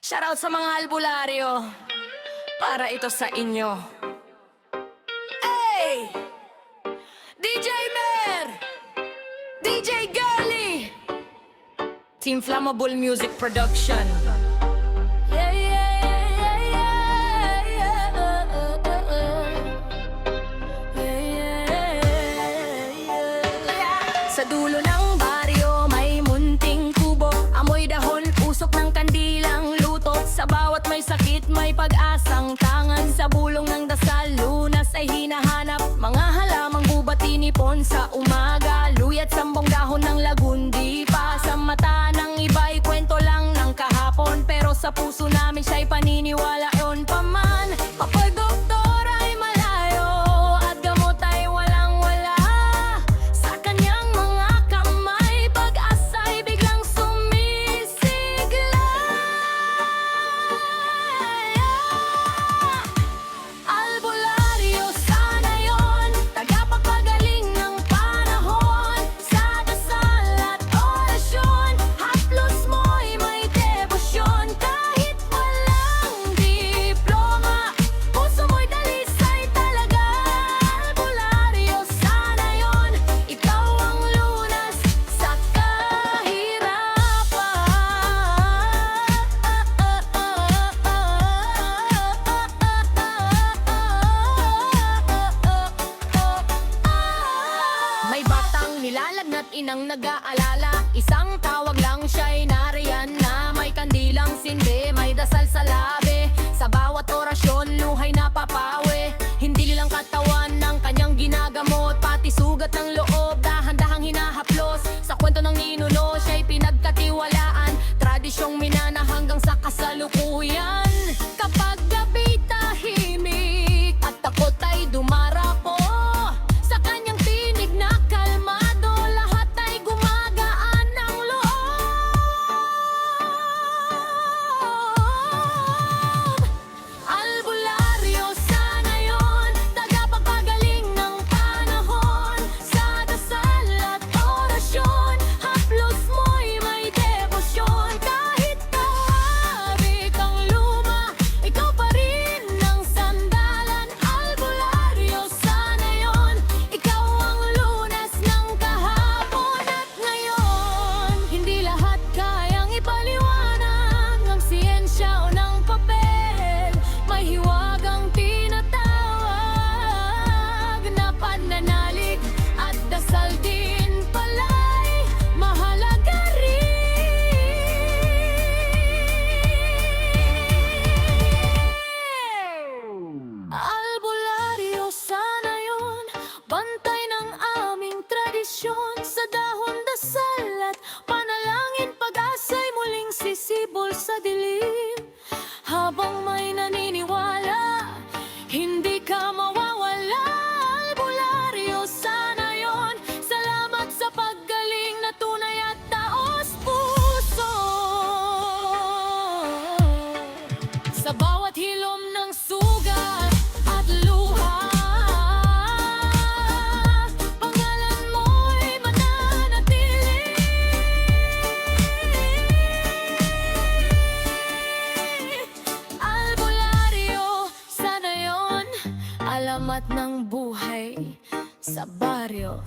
Shoutout sa mga albularyo, para ito sa inyo. Hey! DJ Mer! DJ Girly! Team Flammable Music Production. Yeah, yeah, yeah, yeah, yeah, yeah. Sa dulo ng baryo may munting kubo, amoy dahon, usok ng kandilang luto. Sa bawat may sakit may pag-asang tangan, sa bulong ng dasal lunas ay hinahanap. Mga halamang gubat tinipon sa umaga, luyat sambong dahon ng lagundi pa. Sa mata ng iba'y kwento lang ng kahapon, pero sa puso namin siya'y paniniwala yon pa man. Kapag doktor ay malayo at gamot ay walang-wala, sa kanyang mga kamay pag-asa'y biglang sumisigla. Albularyo sana yon, tagapagpagaling ng panahon. Sa dasal at orasyon, haplos mo'y may debosyon. Kahit walang diploma, puso mo'y dalisay talaga. Albularyo sana yon, ikaw ang lunas sa kahirapan. May batang nilalagnat, inang nag-aalala, isang tawag lang siya'y nariyan na. May kandilang sindi, may dasal sa labi, sa bawat orasyon luhay napapawi. Hindi lang katawan ng kanyang ginagamot, pati sugat ng loob dahan-dahang hinahaplos. Sa kwento ng ninuno siya'y pinagkatiwalaan, tradisyong minana hanggang sa kasalukuyan. Kapag gabi tahimik at takot ay dumarapo, sa kanyang tinig na kalmado, lahat ay gumagaan ng loob. Albularyo sana yon, tagapagpagaling ng panahon. Sa dasal at orasyon, haplos mo'y may debosyon. Kahit kahawig ang luma, ikaw pa rin ang sandalan. Albularyo sana yon, ikaw ang lunas ng kahapon at ngayon. Hindi lahat kayang ipaliwanag ng siyensya o ng papel, may hiwagang tinatawag na pananalig at dasal din pala'y mahalaga rin. Albularyo sana yon, bantay ng aming tradisyon. Sa dahon dasal at panalangin, pag-asa'y muling sisibol sa dilim. Habang may naniniwala, hindi ka mawawala. Albularyo sana yon, salamat sa paggaling na tunay at taos puso. Sa bawat hilom ng sugat at luha, pangalan mo'y mananatili. Albularyo sana yon, alamat ng buhay sa baryo.